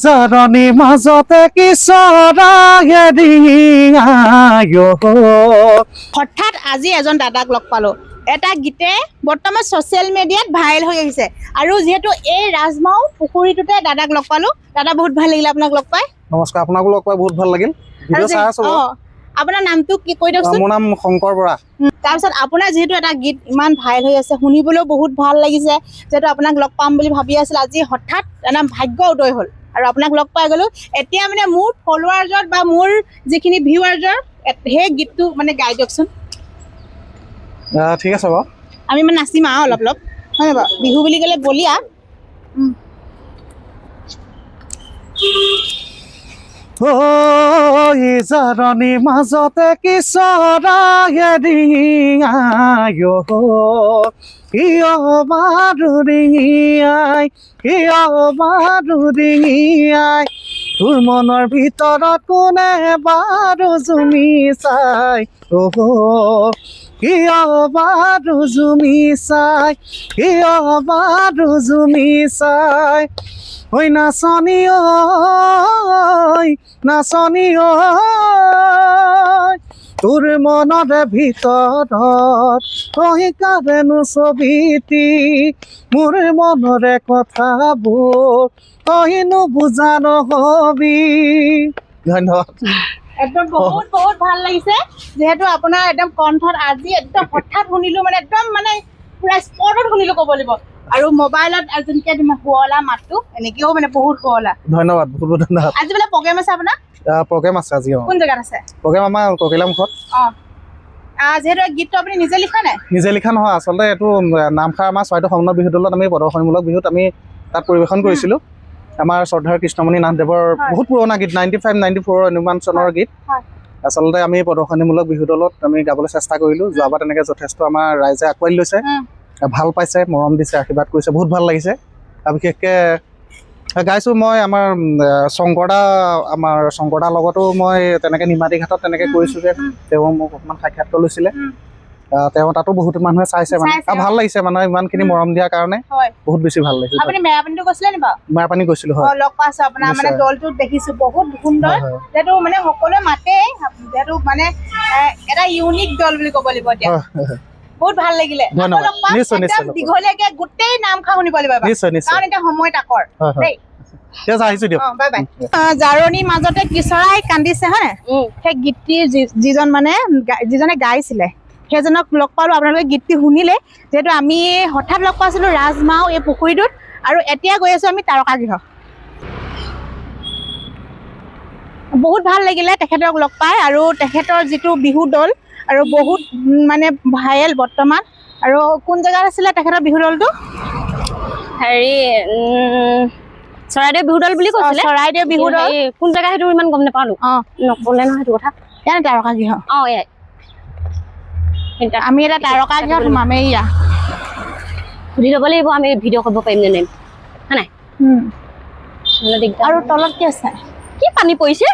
জাৰণি মাজতে কিশোৰায়ে দিয়ায়ো হঠাৎ আজি এজন দাদাক লগ পালো এটা গীতে বৰ্তমান ছ'চিয়েল মিডিয়াত ভাইৰেল হৈ আহিছে আৰু যেহেতু এই ৰাজমাও পুখুৰীটোতে দাদাক লগ পালো দাদা বহুত ভাল লাগিল আপোনাক লগ পাই নমস্কাৰ আপোনাকো লগ পাই বহুত ভাল লাগিল ভিডিঅ' চাই আছো আপোনাৰ নামটো কি কৈ দিয়কচোন মোৰ নাম শংকৰ বৰা তাৰপিছত আপোনাৰ যিহেতু এটা গীত ইমান ভাইৰেল হৈ আছে শুনিবলৈও বহুত ভাল লাগিছে যেহেতু আপোনাক লগ পাম বুলি ভাবি আছিল আজি হঠাৎ এটা ভাগ্য উদয় হ'ল আৰু আপোনাক লগ পাই গ'লো এতিয়া মানে মোৰ ফলোৱাৰ্ছত বা মোৰ যিখিনি ভিউৱাৰ্ছৰ সেই গীতটো মানে গাই দিয়কচোন ঠিক আছে বাৰু আমি মানে নাচিম আৰু অলপ অলপ হয় নাই বাৰু বিহু বুলি ক'লে বলিয়া জাৰণি মাজতে কিশোৰায়ে দিয়ায়ো কিয় বাৰু দিয়াই তোৰ মনৰ ভিতৰত কোনে বাৰু জুমি চাই কিয় বাৰু জুমি চাই ঐ নাচনী তোৰ মনৰে ভিতৰত কাৰেনো ছবিটি মোৰ মনৰে কথাবোৰ তইনো বুজা নহবি ধন্যবাদ একদম বহুত বহুত ভাল লাগিছে যেহেতু আপোনাৰ একদম কণ্ঠত আজি একদম হঠাৎ শুনিলো মানে একদম মানে পুৰা স্পটত শুনিলো ক'ব লাগিব আৰু মোবাইলত যেনেকে শুৱলা মাতটো এনেকেও মানে বহুত শুৱলা ধন্যবাদ বহুত ধন্যবাদ আজি বোলে প্ৰগ্ৰেম আছে আপোনাৰ প্ৰগ্ৰেম আছে আজি কোন জেগাত আছে প্ৰগ্ৰেম আমাৰ ককিলামুখত যিহেতু গীতটো আপুনি নিজে লিখা নাই নিজে লিখা নহয় আচলতে এইটো নামখাৰ আমাৰ চৰাইদেউ সংলগ্ন বিহু দলত আমি প্ৰদৰ্শনীমূলক বিহুত আমি তাত পৰিৱেশন কৰিছিলোঁ আমাৰ শ্ৰদ্ধাৰ কৃষ্ণমণি নাথদেৱৰ বহুত পুৰণা গীত 95-94 নিৰ্মাণ চনৰ গীত আচলতে আমি প্ৰদৰ্শনীমূলক বিহু দলত আমি গাবলৈ চেষ্টা কৰিলোঁ যোৱাবাৰ তেনেকৈ যথেষ্ট আমাৰ ৰাইজে আঁকোৱালি লৈছে ভাল পাইছে মৰম দিছে আশীৰ্বাদ কৰিছে বহুত ভাল লাগিছে আৰু বিশেষকৈ গাইছোঁ মই আমাৰ শংকৰদাৰ লগতো মই তেনেকৈ নিমাতী ঘাটত তেনেকৈ কৰিছোঁ যে তেওঁ মোক অকণমান সাক্ষাৎকাৰ লৈছিলে তেওঁ তাতো বহুত মানুহে চাইছে মানে ভাল লাগিছে মানে ইমানখিনি মৰম দিয়াৰ কাৰণে বহুত বেছি ভাল লাগিছে আপুনি মেৰাপানীতো গৈছিলে নি বাৰু মেৰাপানী গৈছিলোঁ হয় লগ পাইছো আপোনাৰ মানে দলটো দেখিছো বহুত সুন্দৰ যেহেতু মানে সকলোৱে মাতে যেহেতু মানে এটা ইউনিক দল বুলি ক'ব লাগিব এতিয়া বহুত ভাল লাগিলে দীঘলীয়াকে গোটেই নামখা শুনিব লাগিব কাৰণ এতিয়া সময় তাকৰ দেই জাৰণিৰ মাজতে কিশোৰাই কান্দিছে হয় সেই গীতটি যিজনে গাইছিলে সেইজনক লগ পালো আপোনালোকে গীতটি শুনিলে যিহেতু আমি হঠাৎ লগ পাইছিলো ৰাজমাও এই পুখুৰীটোত আৰু এতিয়া গৈ আছো আমি তাৰকাগৃহ বহুত ভাল লাগিলে তেখেতক লগ পাই আৰু তেখেতৰ যিটো বিহু দল আৰু বহুত মানে ভাইৰেল বৰ্তমান আৰু কোন জেগাত আছিলে তেখেতৰ বিহু দলটো হেৰি চৰাইদেউ বিহু দল বুলি কৈছিলে চৰাইদেউ বিহু দল কোন জেগা সেইটো ইমান গম নাপালো নকলে নহয় সেইটো কথা ইয়াৰ তাৰকাগৃহ এয়াই আমি এটা তাৰকাগৃহত সোমামে ইয়া সুধি ল'ব লাগিব আমি ভিডিঅ' কৰিব পাৰিম নে নাই হয় নাই আৰু তলত কি আছে কি পানী পৰিছে